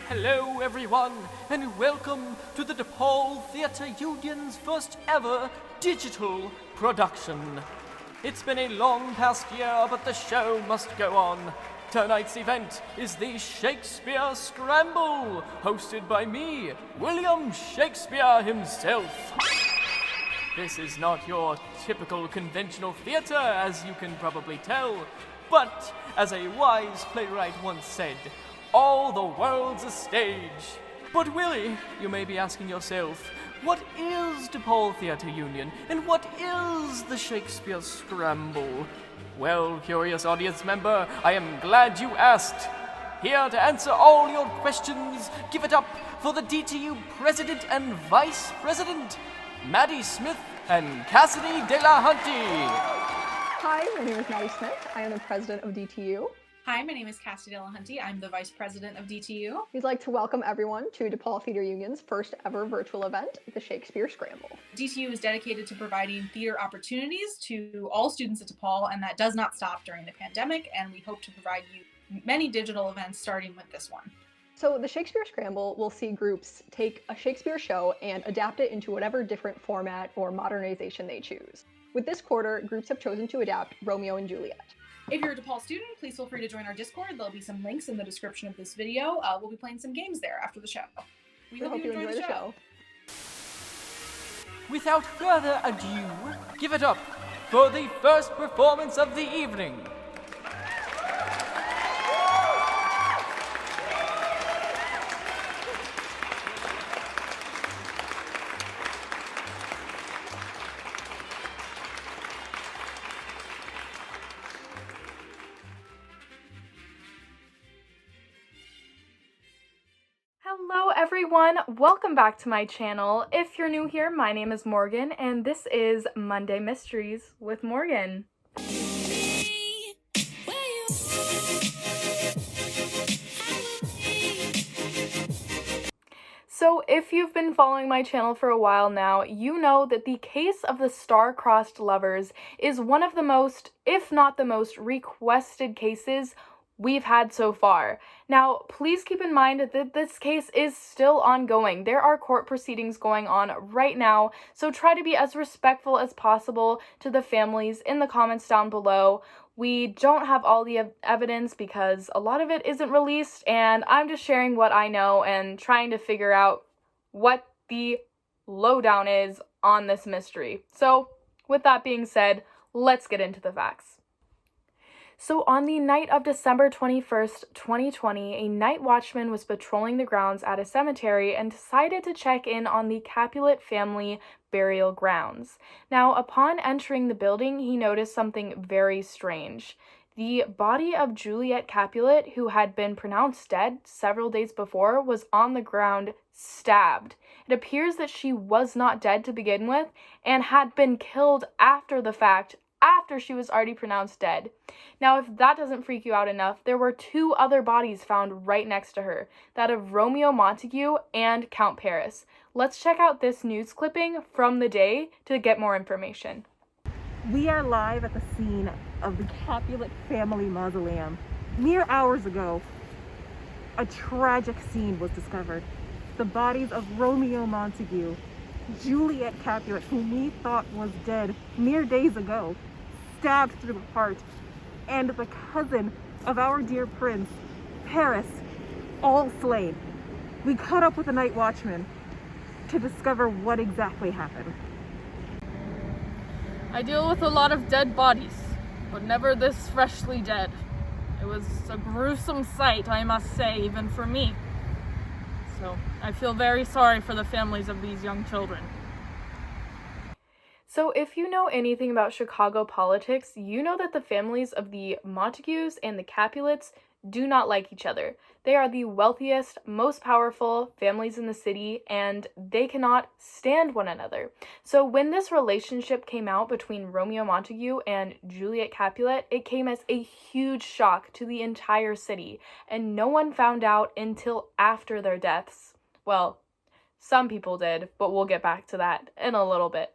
Hello everyone, and welcome to the DePaul Theatre Union's first ever digital production. It's been a long past year, but the show must go on. Tonight's event is the Shakespeare Scramble, hosted by me, William Shakespeare himself. This is not your typical conventional theatre, as you can probably tell, but as a wise playwright once said, all the world's a stage. But Willie, you may be asking yourself, what is DePaul Theatre Union, and what is the Shakespeare Scramble? Well, curious audience member, I am glad you asked. Here to answer all your questions, give it up for the DTU President and Vice President, Maddie Smith and Cassidy Delahunty. Hi, my name is Maddie Smith. I am the President of DTU. Hi, my name is Cassidy Delahunty. I'm the Vice President of DTU. We'd like to welcome everyone to DePaul Theatre Union's first ever virtual event, the Shakespeare Scramble. DTU is dedicated to providing theater opportunities to all students at DePaul, and that does not stop during the pandemic, and we hope to provide you many digital events starting with this one. So the Shakespeare Scramble will see groups take a Shakespeare show and adapt it into whatever different format or modernization they choose. With this quarter, groups have chosen to adapt Romeo and Juliet. If you're a DePaul student, please feel free to join our Discord. There'll be some links in the description of this video. We'll be playing some games there after the show. We hope you enjoy the show. Without further ado, give it up for the first performance of the evening. Hello everyone, welcome back to my channel. If you're new here, my name is Morgan, and this is Monday Mysteries with Morgan. So if you've been following my channel for a while now, you know that the case of the star-crossed lovers is one of the most, if not the most, requested cases we've had so far. Now, please keep in mind that this case is still ongoing. There are court proceedings going on right now, so try to be as respectful as possible to the families in the comments down below. We don't have all the evidence because a lot of it isn't released, and I'm just sharing what I know and trying to figure out what the lowdown is on this mystery. So, with that being said, let's get into the facts. So on the night of December 21st, 2020, a night watchman was patrolling the grounds at a cemetery and decided to check in on the Capulet family burial grounds. Now, upon entering the building, he noticed something very strange. The body of Juliet Capulet, who had been pronounced dead several days before, was on the ground stabbed. It appears that she was not dead to begin with and had been killed after the fact, after she was already pronounced dead. Now, if that doesn't freak you out enough, there were two other bodies found right next to her, that of Romeo Montague and Count Paris. Let's check out this news clipping from the day to get more information. We are live at the scene of the Capulet family mausoleum. Mere hours ago, a tragic scene was discovered. The bodies of Romeo Montague, Juliet Capulet, whom we thought was dead mere days ago, stabbed through the heart, and the cousin of our dear prince, Paris, all slain. We caught up with the night watchman to discover what exactly happened. I deal with a lot of dead bodies, but never this freshly dead. It was a gruesome sight, I must say, even for me. So I feel very sorry for the families of these young children. So if you know anything about Chicago politics, you know that the families of the Montagues and the Capulets do not like each other. They are the wealthiest, most powerful families in the city, and they cannot stand one another. So when this relationship came out between Romeo Montague and Juliet Capulet, it came as a huge shock to the entire city, and no one found out until after their deaths. Well, some people did, but we'll get back to that in a little bit.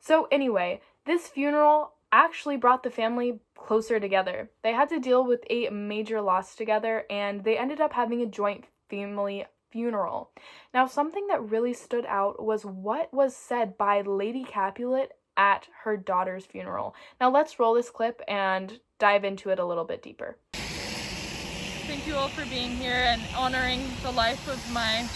So anyway, this funeral actually brought the family closer together. They had to deal with a major loss together, and they ended up having a joint family funeral. Now, something that really stood out was what was said by Lady Capulet at her daughter's funeral. Now, let's roll this clip and dive into it a little bit deeper. Thank you all for being here and honoring the life of my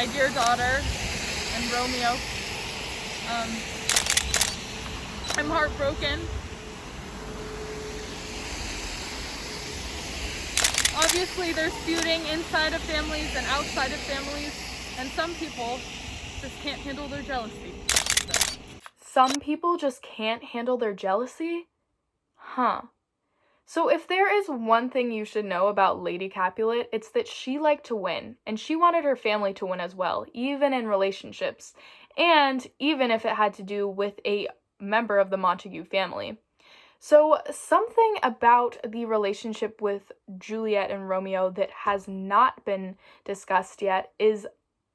dear daughter and Romeo. I'm heartbroken. Obviously, there's feuding inside of families and outside of families, and some people just can't handle their jealousy. Some people just can't handle their jealousy? Huh. So if there is one thing you should know about Lady Capulet, it's that she liked to win, and she wanted her family to win as well, even in relationships, and even if it had to do with a member of the Montague family. So something about the relationship with Juliet and Romeo that has not been discussed yet is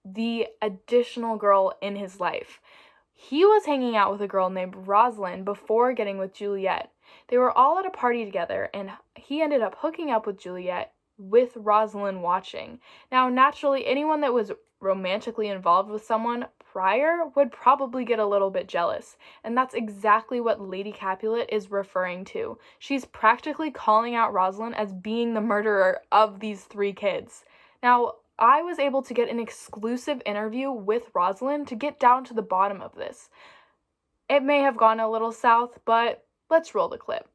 the additional girl in his life. He was hanging out with a girl named Rosalind before getting with Juliet. They were all at a party together, and he ended up hooking up with Juliet with Rosalind watching. Now, naturally, anyone that was romantically involved with someone prior would probably get a little bit jealous, and that's exactly what Lady Capulet is referring to. She's practically calling out Rosalind as being the murderer of these 3 kids. Now, I was able to get an exclusive interview with Rosalind to get down to the bottom of this. It may have gone a little south, but let's roll the clip.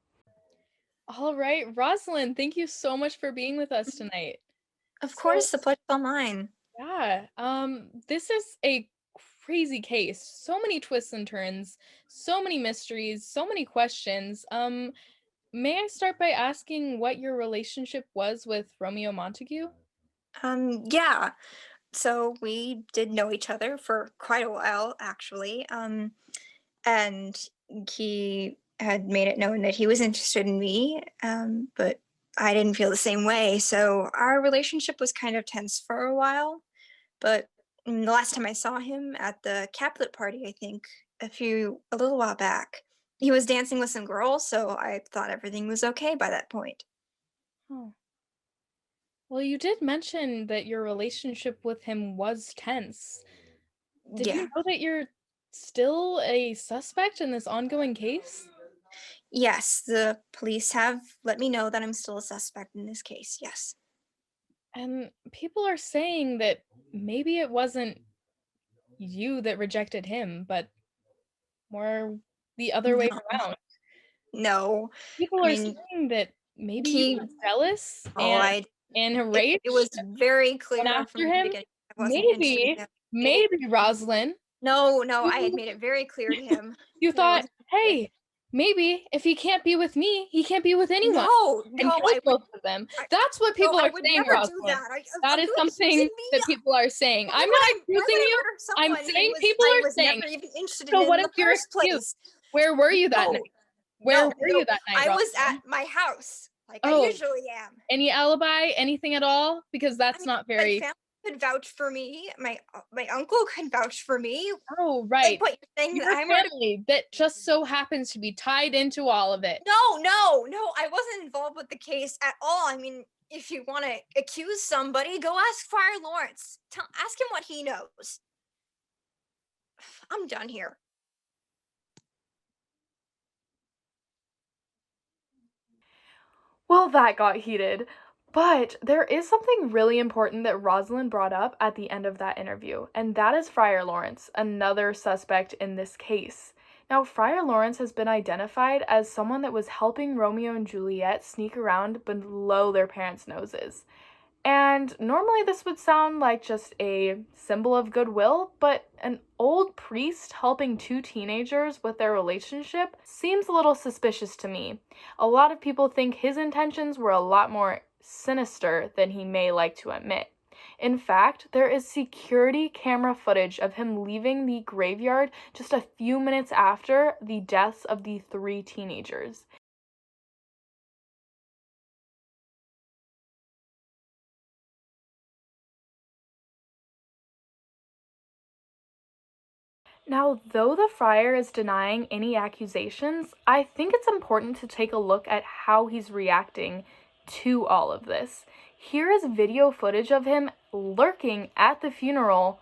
All right, Rosalind, thank you so much for being with us tonight. Of course, the pleasure's all mine. Yeah, this is a crazy case. So many twists and turns, so many mysteries, so many questions. May I start by asking what your relationship was with Romeo Montague? Yeah. So we did know each other for quite a while, actually. And he had made it known that he was interested in me, but I didn't feel the same way. So our relationship was kind of tense for a while. But the last time I saw him at the Capulet party, I think a little while back, he was dancing with some girls, so I thought everything was okay by that point. Oh. Well, you did mention that your relationship with him was tense. Did Yeah. you know that you're still a suspect in this ongoing case? Yes, the police have let me know that I'm still a suspect in this case. Yes. And people are saying that maybe it wasn't you that rejected him, but more the other way No. around. No. People I are mean, saying that maybe he you were jealous oh, and enraged it was very clear went from after the him. beginning I wasn't interested in him. Maybe Rosalind, No, I had made it very clear to him. you that I thought, wasn't interested. hey, maybe if he can't be with me, he can't be with anyone. No, And kill both of them. That's what people I are would saying, never do Rosalind. that. That is something that people are saying. I'm not accusing you. I'm saying people are saying. Never even interested So in what in if the you're first place. excused? Where were you that No, night? Where no, were you that night, I was Rosalind? at my house, like Oh. I usually am. Any alibi? Anything at all? Because that's not very. My family could vouch for me. My uncle could vouch for me. Oh, right. Like what you're saying Your that I murdered. family that just so happens to be tied into all of it. No, I wasn't involved with the case at all. I mean, if you want to accuse somebody, go ask Friar Lawrence. Ask him what he knows. I'm done here. Well, that got heated. But there is something really important that Rosalind brought up at the end of that interview, and that is Friar Lawrence, another suspect in this case. Now, Friar Lawrence has been identified as someone that was helping Romeo and Juliet sneak around below their parents' noses. And normally this would sound like just a symbol of goodwill, but an old priest helping 2 teenagers with their relationship seems a little suspicious to me. A lot of people think his intentions were a lot more sinister than he may like to admit. In fact, there is security camera footage of him leaving the graveyard just a few minutes after the deaths of the 3 teenagers. Now, though the friar is denying any accusations, I think it's important to take a look at how he's reacting to all of this. Here is video footage of him lurking at the funeral.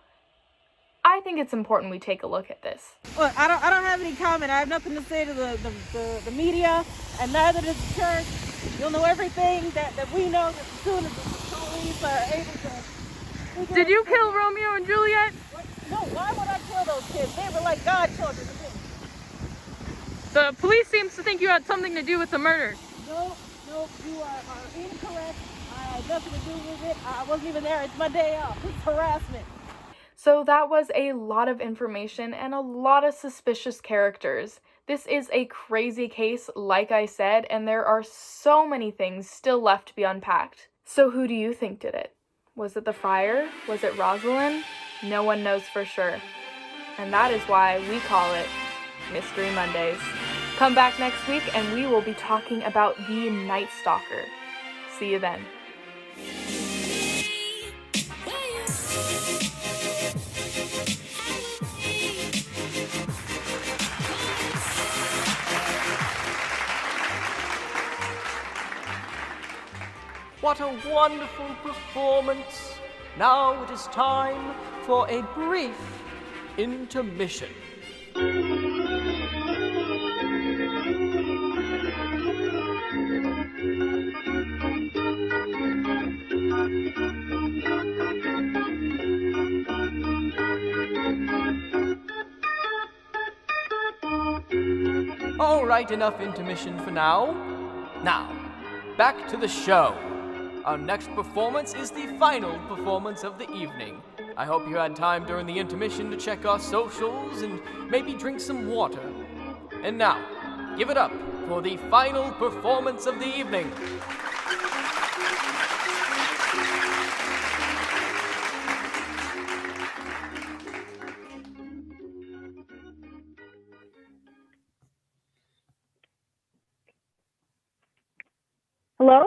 I think it's important we take a look at this. Look, I don't have any comment. I have nothing to say to the media, and neither does the church. You'll know everything that we know as soon as the police are able to. Did you kill Romeo and Juliet? No, why would I kill those kids? They were like godchildren to me. The police seems to think you had something to do with the murder. No, you are incorrect. I had nothing to do with it. I wasn't even there. It's my day off. It's harassment. So that was a lot of information and a lot of suspicious characters. This is a crazy case, like I said, and there are so many things still left to be unpacked. So who do you think did it? Was it the friar? Was it Rosalind? No one knows for sure. And that is why we call it Mystery Mondays. Come back next week and we will be talking about the Night Stalker. See you then. What a wonderful performance. Now it is time for a brief intermission. All right, enough intermission for now. Now, back to the show. Our next performance is the final performance of the evening. I hope you had time during the intermission to check our socials and maybe drink some water. And now, give it up for the final performance of the evening. Hello?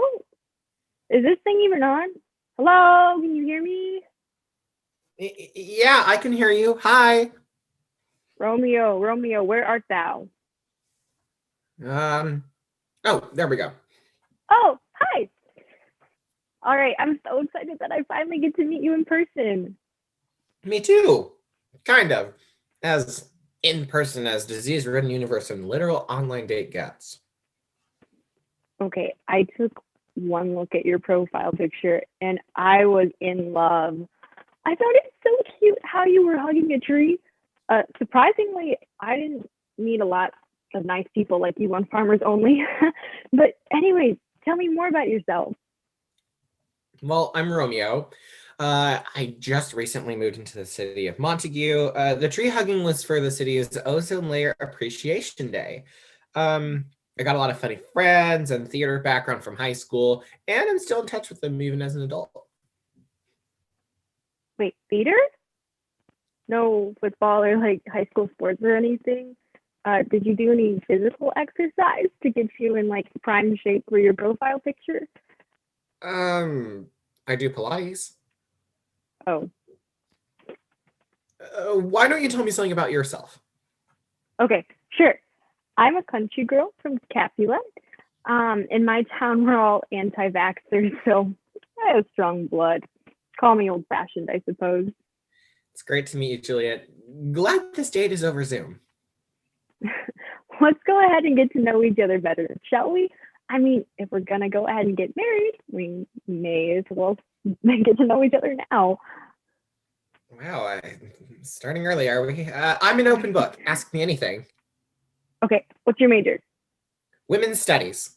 Is this thing even on? Hello? Can you hear me? Yeah, I can hear you. Hi. Romeo, where art thou? Oh, there we go. Oh, hi. All right, I'm so excited that I finally get to meet you in person. Me too. Kind of. As in person as disease-ridden universe and literal online date gets. Okay, I took one look at your profile picture and I was in love. I found it so cute how you were hugging a tree. Surprisingly, I didn't meet a lot of nice people like you on Farmers Only. But anyways, tell me more about yourself. Well, I'm Romeo. I just recently moved into the city of Montague. The tree hugging was for the city's Ozone Layer Appreciation Day. I got a lot of funny friends and theater background from high school, and I'm still in touch with them even as an adult. Wait, theater? No football or like high school sports or anything? Did you do any physical exercise to get you in like prime shape for your profile picture? I do Pilates. Oh, Why don't you tell me something about yourself? okay, sure. I'm a country girl from Capulet. In my town, we're all anti-vaxxers, so I have strong blood. Call me old-fashioned, I suppose. It's great to meet you, Juliet. Glad this date is over Zoom. Let's go ahead and get to know each other better, shall we? I mean, if we're gonna go ahead and get married, we may as well get to know each other now. Wow, starting early, are we? I'm an open book. Ask me anything. Okay, what's your major? Women's studies.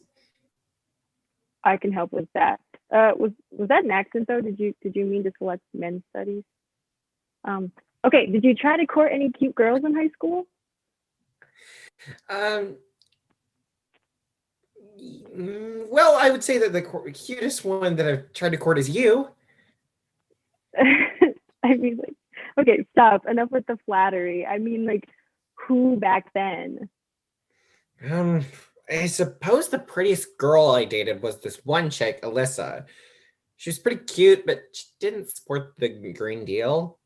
I can help with that. Was that an accent though? Did you mean to select men's studies? Okay, did you try to court any cute girls in high school? Well, I would say that the cutest one that I've tried to court is you. I mean, like, okay, stop. Enough with the flattery. I mean, like, who back then? Um, I suppose the prettiest girl I dated was this one chick, Alyssa. She was pretty cute, but she didn't sport the Green Deal.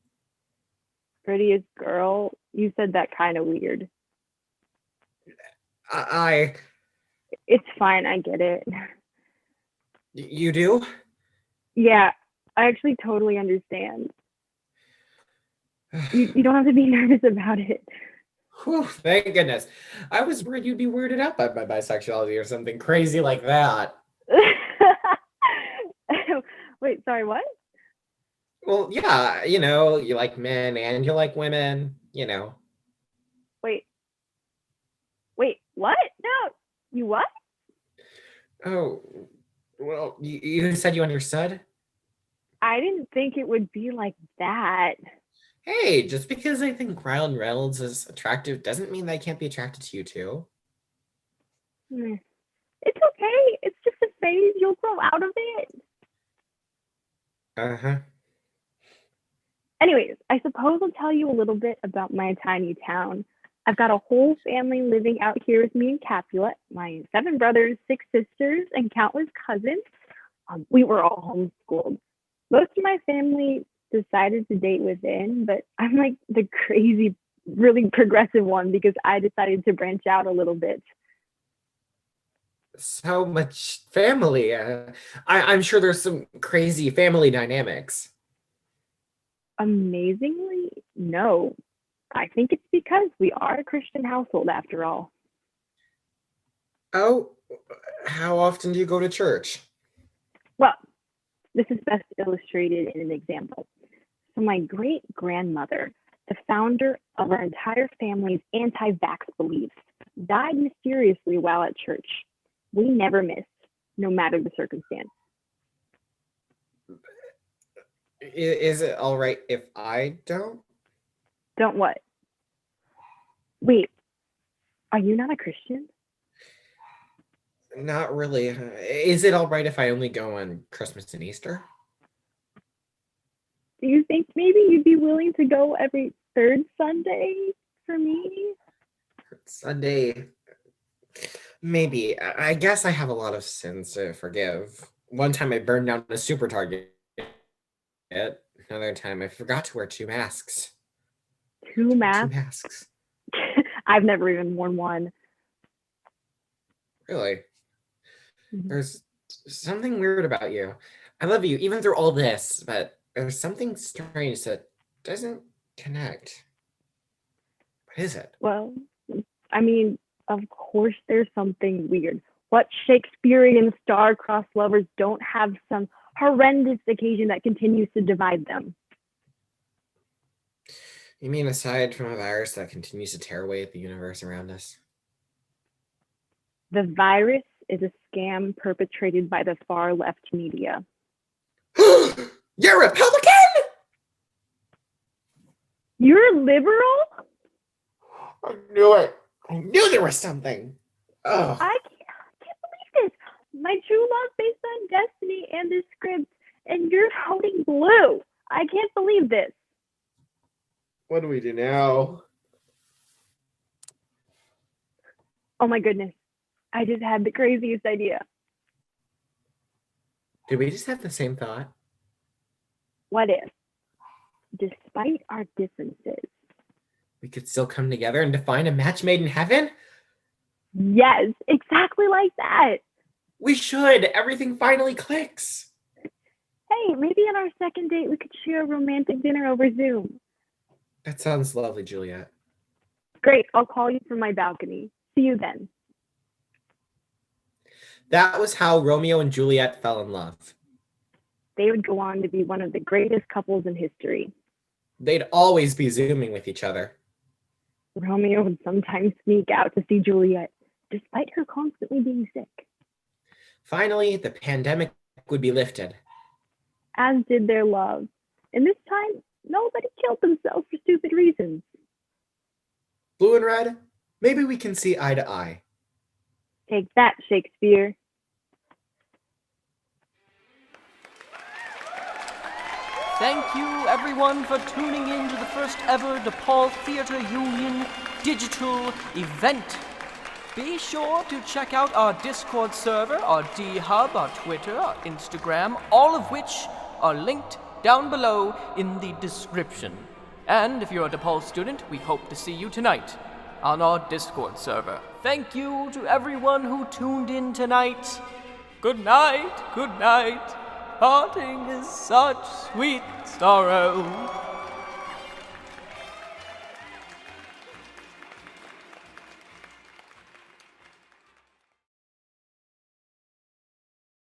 Prettiest girl? You said that kind of weird. I It's fine. I get it. You do? Yeah, I actually totally understand. You don't have to be nervous about it. Whew, thank goodness. I was worried you'd be weirded out by my bisexuality or something crazy like that. Wait, sorry, what? Well, yeah, you like men and you like women, Wait, what? No, you what? Oh, well, you said you understood? I didn't think it would be like that. Hey, just because I think Ryan Reynolds is attractive doesn't mean that I can't be attracted to you too. It's okay. It's just a phase. You'll grow out of it. Uh-huh. Anyways, I suppose I'll tell you a little bit about my tiny town. I've got a whole family living out here with me in Capulet, my 7 brothers, 6 sisters, and countless cousins. We were all homeschooled. Most of my family decided to date within, but I'm like the crazy, really progressive one because I decided to branch out a little bit. So much family. I'm sure there's some crazy family dynamics. Amazingly, no. I think it's because we are a Christian household after all. Oh, how often do you go to church? Well, this is best illustrated in an example. So my great-grandmother, the founder of our entire family's anti-vax beliefs, died mysteriously while at church. We never missed, no matter the circumstance. Is it all right if I don't? Don't what? Wait, are you not a Christian? Not really. Is it all right if I only go on Christmas and Easter? Do you think maybe you'd be willing to go every 3rd Sunday for me? Sunday. Maybe. I guess I have a lot of sins to forgive. One time I burned down a super target. Another time I forgot to wear 2 masks. 2 masks? 2 masks. I've never even worn one. Really? There's something weird about you. I love you even through all this, but there's something strange that doesn't connect. What is it? Well, I mean, of course there's something weird. What Shakespearean star-crossed lovers don't have some horrendous occasion that continues to divide them? You mean aside from a virus that continues to tear away at the universe around us? The virus is a scam perpetrated by the far left media. You're Republican? You're liberal? I knew it. I knew there was something. Oh. I can't believe this. My true love based on destiny and the script, and you're voting blue. I can't believe this. What do we do now? Oh my goodness. I just had the craziest idea. Did we just have the same thought? What if, despite our differences, We could still come together and define a match made in heaven? yes, exactly like that. We should. Everything finally clicks. Hey, maybe on our second date we could share a romantic dinner over Zoom. That sounds lovely, Juliet. Great, I'll call you from my balcony. See you then. That was how Romeo and Juliet fell in love. They would go on to be one of the greatest couples in history. They'd always be Zooming with each other. Romeo would sometimes sneak out to see Juliet, despite her constantly being sick. Finally, the pandemic would be lifted. As did their love. And this time, nobody killed themselves for stupid reasons. Blue and red, maybe we can see eye to eye. Take that, Shakespeare. Thank you, everyone, for tuning in to the first ever DePaul Theatre Union digital event. Be sure to check out our Discord server, our DeHub, our Twitter, our Instagram, all of which are linked down below in the description. And if you're a DePaul student, we hope to see you tonight on our Discord server. Thank you to everyone who tuned in tonight. Good night, good night. Parting is such sweet sorrow.